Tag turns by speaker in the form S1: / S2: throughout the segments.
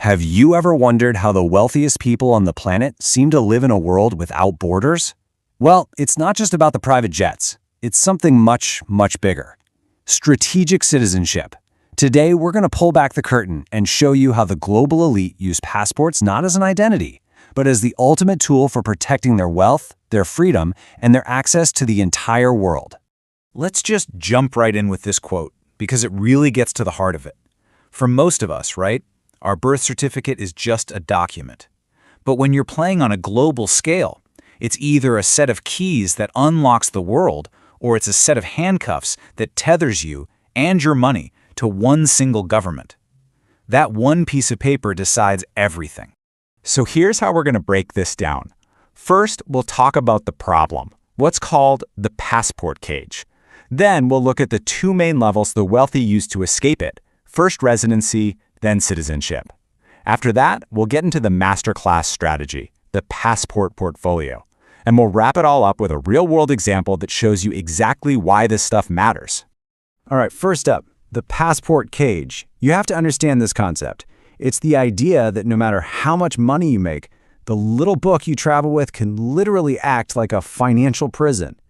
S1: Have you ever wondered how the wealthiest people on the planet seem to live in a world without borders? Well, it's not just about the private jets. It's something much, much bigger. Strategic citizenship. Today, we're going to pull back the curtain and show you how the global elite use passports not as an identity, but as the ultimate tool for protecting their wealth, their freedom, and their access to the entire world.
S2: Let's just jump right in with this quote, because it really gets to the heart of it. For most of us, right, our birth certificate is just a document. But when you're playing on a global scale, it's either a set of keys that unlocks the world, or it's a set of handcuffs that tethers you and your money to one single government. That one piece of paper decides everything. So here's how we're going to break this down. First, we'll talk about the problem, what's called the passport cage. Then we'll look at the two main levels the wealthy use to escape it: first residency, then citizenship. After that, we'll get into the masterclass strategy, the passport portfolio. And we'll wrap it all up with a real-world example that shows you exactly why this stuff matters.
S1: All right, first up, the passport cage. You have to understand this concept. It's the idea that no matter how much money you make, the little book you travel with can literally act like a financial prison.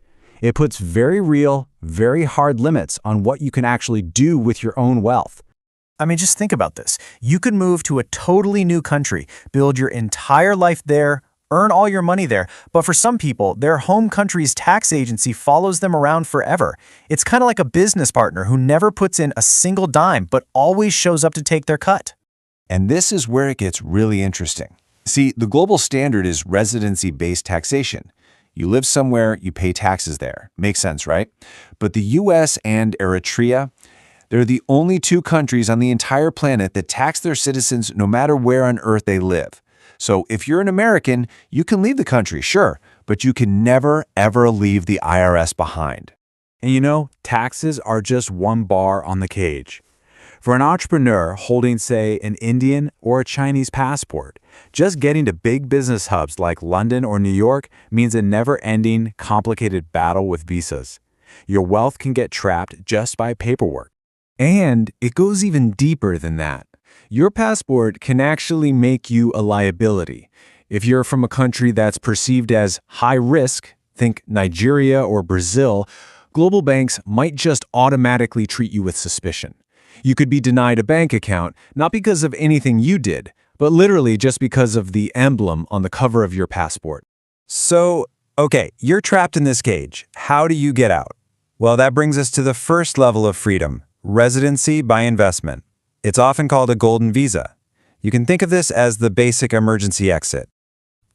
S1: It puts very real, very hard limits on what you can actually do with your own wealth.
S3: I mean, just think about this. You could move to a totally new country, build your entire life there, earn all your money there, but for some people, their home country's tax agency follows them around forever. It's kind of like a business partner who never puts in a single dime, but always shows up to take their cut.
S1: And this is where it gets really interesting. See, the global standard is residency-based taxation. You live somewhere, you pay taxes there. Makes sense, right? But the US and Eritrea, they're the only two countries on the entire planet that tax their citizens no matter where on earth they live. So if you're an American, you can leave the country, sure, but you can never, ever leave the IRS behind.
S2: And you know, taxes are just one bar on the cage. For an entrepreneur holding, say, an Indian or a Chinese passport, just getting to big business hubs like London or New York means a never-ending, complicated battle with visas. Your wealth can get trapped just by paperwork.
S1: And it goes even deeper than that. Your passport can actually make you a liability. If you're from a country that's perceived as high risk, think Nigeria or Brazil, global banks might just automatically treat you with suspicion. You could be denied a bank account, not because of anything you did, but literally just because of the emblem on the cover of your passport. So, okay, you're trapped in this cage. How do you get out? Well, that brings us to the first level of freedom: residency by investment. It's often called a golden visa. You can think of this as the basic emergency exit.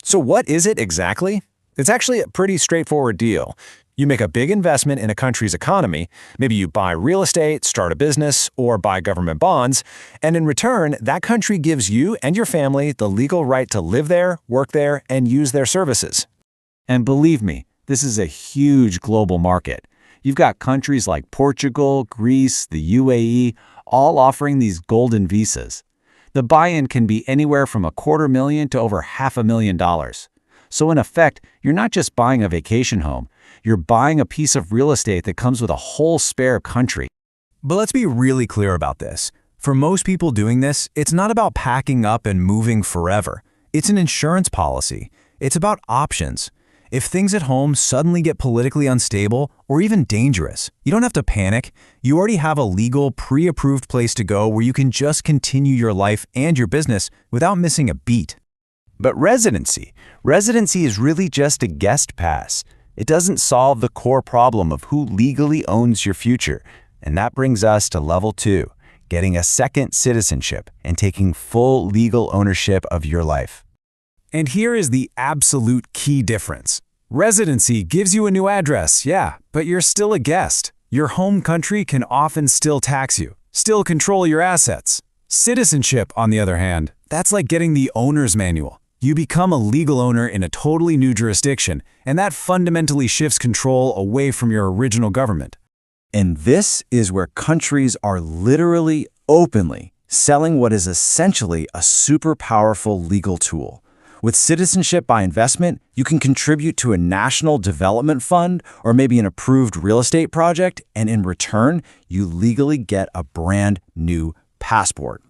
S3: So what is it exactly? It's actually a pretty straightforward deal. You make a big investment in a country's economy. Maybe you buy real estate, start a business, or buy government bonds. And in return, that country gives you and your family the legal right to live there, work there, and use their services.
S1: And believe me, this is a huge global market. You've got countries like Portugal, Greece, the UAE, all offering these golden visas. The buy-in can be anywhere from $250,000 to over $500,000. So in effect, you're not just buying a vacation home, you're buying a piece of real estate that comes with a whole spare country.
S3: But let's be really clear about this. For most people doing this, it's not about packing up and moving forever. It's an insurance policy. It's about options. If things at home suddenly get politically unstable or even dangerous, you don't have to panic. You already have a legal, pre-approved place to go where you can just continue your life and your business without missing a beat.
S1: But residency is really just a guest pass. It doesn't solve the core problem of who legally owns your future. And that brings us to level 2, getting a second citizenship and taking full legal ownership of your life.
S3: And here is the absolute key difference. Residency gives you a new address, yeah, but you're still a guest. Your home country can often still tax you, still control your assets. Citizenship, on the other hand, that's like getting the owner's manual. You become a legal owner in a totally new jurisdiction, and that fundamentally shifts control away from your original government.
S1: And this is where countries are literally, openly selling what is essentially a super powerful legal tool. With citizenship by investment, you can contribute to a national development fund or maybe an approved real estate project, and in return, you legally get a brand new passport.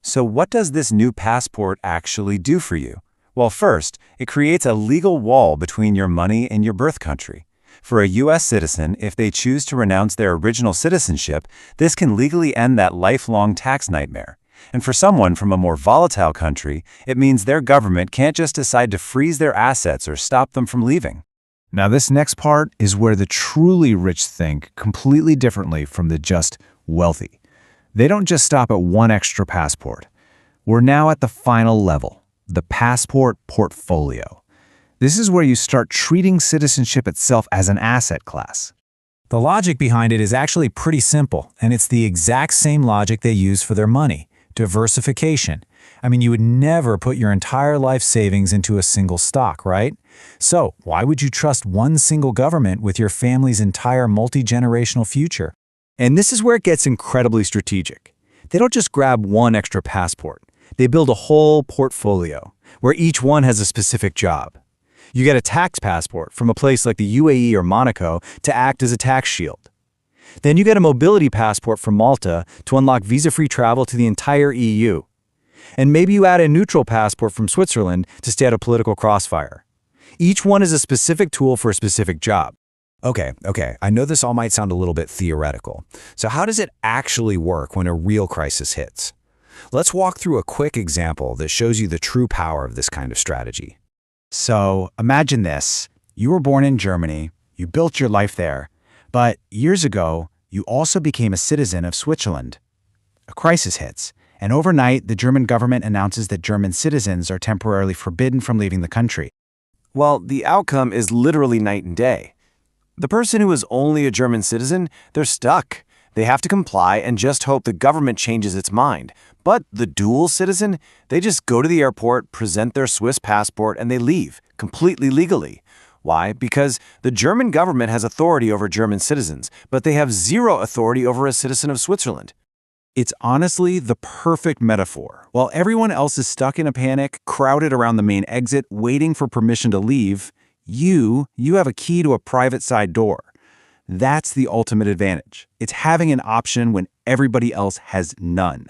S1: So what does this new passport actually do for you? Well, first, it creates a legal wall between your money and your birth country. For a U.S. citizen, if they choose to renounce their original citizenship, this can legally end that lifelong tax nightmare. And for someone from a more volatile country, it means their government can't just decide to freeze their assets or stop them from leaving.
S3: Now, this next part is where the truly rich think completely differently from the just wealthy. They don't just stop at one extra passport. We're now at the final level, the passport portfolio. This is where you start treating citizenship itself as an asset class. The logic behind it is actually pretty simple, and it's the exact same logic they use for their money: diversification. I mean, you would never put your entire life savings into a single stock, right? So why would you trust one single government with your family's entire multi-generational future?
S2: And this is where it gets incredibly strategic. They don't just grab one extra passport. They build a whole portfolio, where each one has a specific job. You get a tax passport from a place like the UAE or Monaco to act as a tax shield. Then you get a mobility passport from Malta to unlock visa-free travel to the entire EU. And maybe you add a neutral passport from Switzerland to stay out of political crossfire. Each one is a specific tool for a specific job.
S3: Okay, I know this all might sound a little bit theoretical. So how does it actually work when a real crisis hits? Let's walk through a quick example that shows you the true power of this kind of strategy. So imagine this. You were born in Germany, you built your life there, but years ago, you also became a citizen of Switzerland. A crisis hits, and overnight, the German government announces that German citizens are temporarily forbidden from leaving the country.
S1: Well, the outcome is literally night and day. The person who is only a German citizen, they're stuck. They have to comply and just hope the government changes its mind. But the dual citizen, they just go to the airport, present their Swiss passport, and they leave, completely legally. Why? Because the German government has authority over German citizens, but they have zero authority over a citizen of Switzerland.
S3: It's honestly the perfect metaphor. While everyone else is stuck in a panic, crowded around the main exit, waiting for permission to leave, you have a key to a private side door. That's the ultimate advantage. It's having an option when everybody else has none.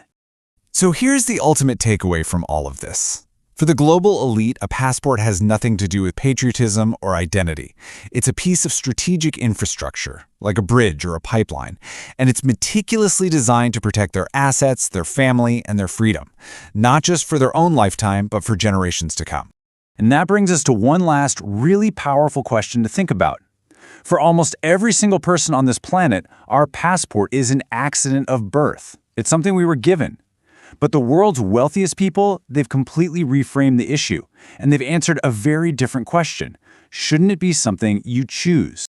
S3: So here's the ultimate takeaway from all of this. For the global elite, a passport has nothing to do with patriotism or identity. It's a piece of strategic infrastructure, like a bridge or a pipeline, and it's meticulously designed to protect their assets, their family, and their freedom, not just for their own lifetime, but for generations to come. And that brings us to one last really powerful question to think about. For almost every single person on this planet, our passport is an accident of birth. It's something we were given. But the world's wealthiest people, they've completely reframed the issue, and they've answered a very different question. Shouldn't it be something you choose?